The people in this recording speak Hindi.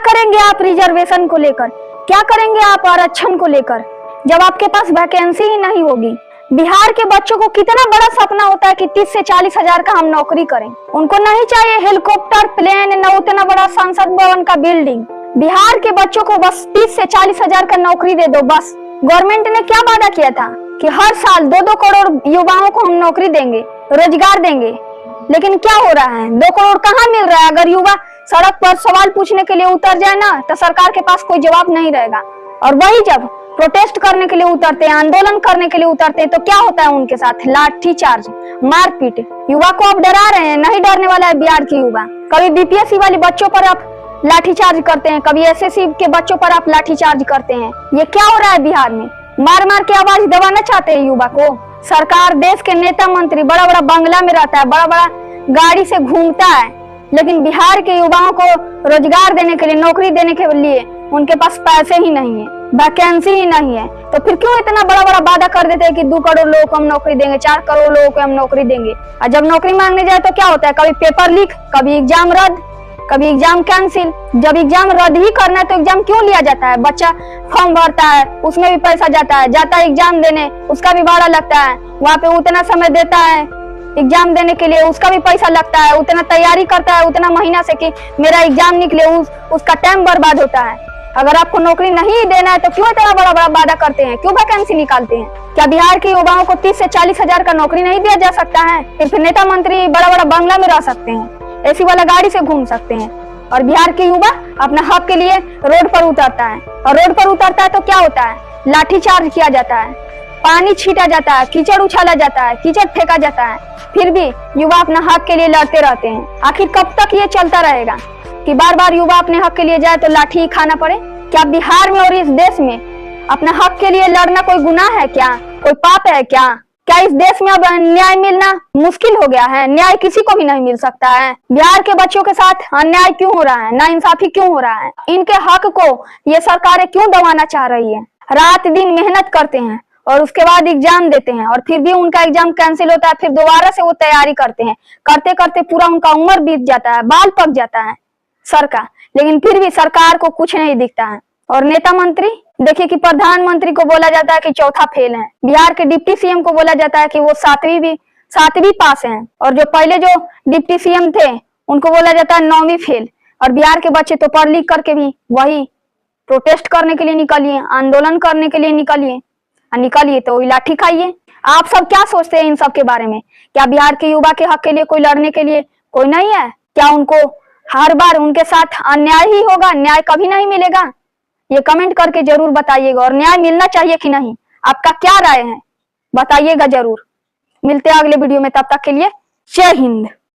करेंगे आप रिजर्वेशन को लेकर, क्या करेंगे आप आरक्षण को लेकर, जब आपके पास वैकेंसी ही नहीं होगी। बिहार के बच्चों को कितना बड़ा सपना होता है कि 30 से 40 हजार का हम नौकरी करें। उनको नहीं चाहिए हेलीकॉप्टर, प्लेन, न उतना बड़ा संसद भवन का बिल्डिंग। बिहार के बच्चों को बस 30 से 40 हजार का नौकरी दे दो बस। गवर्नमेंट ने क्या वादा किया था कि हर साल 2-2 करोड़ युवाओं को हम नौकरी देंगे, रोजगार देंगे, लेकिन क्या हो रहा है? 2 करोड़ कहाँ मिल रहा है? अगर युवा सड़क पर सवाल पूछने के लिए उतर जाए ना, तो सरकार के पास कोई जवाब नहीं रहेगा। और वही जब प्रोटेस्ट करने के लिए उतरते हैं, आंदोलन करने के लिए उतरते हैं, तो क्या होता है उनके साथ? लाठीचार्ज, मारपीट। युवा को आप डरा रहे हैं, नहीं डरने वाला है बिहार के युवा। कभी बीपीएससी वाले बच्चों पर आप लाठीचार्ज करते हैं, कभी एसएससी के बच्चों पर आप लाठीचार्ज करते हैं। ये क्या हो रहा है बिहार में? मार मार के आवाज दबाना चाहते हैं युवा को। सरकार, देश के नेता मंत्री बड़ा बड़ा बंगला में रहता है, बड़ा बड़ा गाड़ी से घूमता है, लेकिन बिहार के युवाओं को रोजगार देने के लिए, नौकरी देने के लिए उनके पास पैसे ही नहीं है, वैकेंसी ही नहीं है। तो फिर क्यों इतना बड़ा बड़ा वादा कर देते हैं कि 2 करोड़ लोगों को हम नौकरी देंगे, 4 करोड़ लोगों को हम नौकरी देंगे। और जब नौकरी मांगने जाए तो क्या होता है? कभी पेपर लीक, कभी एग्जाम रद्द, कभी एग्जाम कैंसिल। जब एग्जाम रद्द ही करना है तो एग्जाम क्यों लिया जाता है? बच्चा फॉर्म भरता है, उसमें भी पैसा जाता है एग्जाम देने, उसका भी भाड़ा लगता है, वहाँ पे उतना समय देता है एग्जाम देने के लिए, उसका भी पैसा लगता है, उतना तैयारी करता है उतना महीना से कि मेरा एग्जाम निकले, उसका टाइम बर्बाद होता है। अगर आपको नौकरी नहीं देना है तो क्यों इतना बड़ा बड़ा वादा करते हैं? क्यों वैकेंसी निकालते हैं? क्या बिहार के युवाओं को 30 से 40 हजार का नौकरी नहीं दिया जा सकता है? फिर नेता मंत्री बड़ा बड़ा बंगला में रह सकते हैं, एसी वाला गाड़ी से घूम सकते हैं, और बिहार के युवा अपना हक के लिए रोड पर उतरता है। और रोड पर उतरता है तो क्या होता है? लाठीचार्ज किया जाता है, पानी छीटा जाता है, कीचड़ उछाला जाता है, कीचड़ फेंका जाता है, फिर भी युवा अपना हक के लिए लड़ते रहते हैं। आखिर कब तक ये चलता रहेगा कि बार बार युवा अपने हक के लिए जाए तो लाठी ही खाना पड़े? क्या बिहार में और इस देश में अपना हक के लिए लड़ना कोई गुनाह है क्या? कोई पाप है क्या? क्या इस देश में अब न्याय मिलना मुश्किल हो गया है? न्याय किसी को भी नहीं मिल सकता है। बिहार के बच्चों के साथ अन्याय क्यों हो रहा है? नाइंसाफी क्यों हो रहा है? इनके हक को ये सरकारें क्यों दबाना चाह रही है? रात दिन मेहनत करते हैं और उसके बाद एग्जाम देते हैं, और फिर भी उनका एग्जाम कैंसिल होता है, फिर दोबारा से वो तैयारी करते हैं, करते करते पूरा उनका उम्र बीत जाता है, बाल पक जाता है सर का, लेकिन फिर भी सरकार को कुछ नहीं दिखता है। और नेता मंत्री देखिए कि प्रधानमंत्री को बोला जाता है कि चौथा फेल है, बिहार के डिप्टी सीएम को बोला जाता है कि वो सातवीं पास हैं, और जो पहले जो डिप्टी सीएम थे उनको बोला जाता है 9वीं फेल। और बिहार के बच्चे तो पढ़ लिख करके भी वही प्रोटेस्ट करने के लिए निकलिए, आंदोलन करने के लिए निकलिए तो वही लाठी खाइए। आप सब क्या सोचते हैं इन सब के बारे में? क्या बिहार के युवा के हक के लिए कोई लड़ने के लिए कोई नहीं है? क्या उनको हर बार उनके साथ अन्याय ही होगा, न्याय कभी नहीं मिलेगा? ये कमेंट करके जरूर बताइएगा। और न्याय मिलना चाहिए कि नहीं, आपका क्या राय है बताइएगा जरूर। मिलते हैं अगले वीडियो में, तब तक के लिए जय हिंद।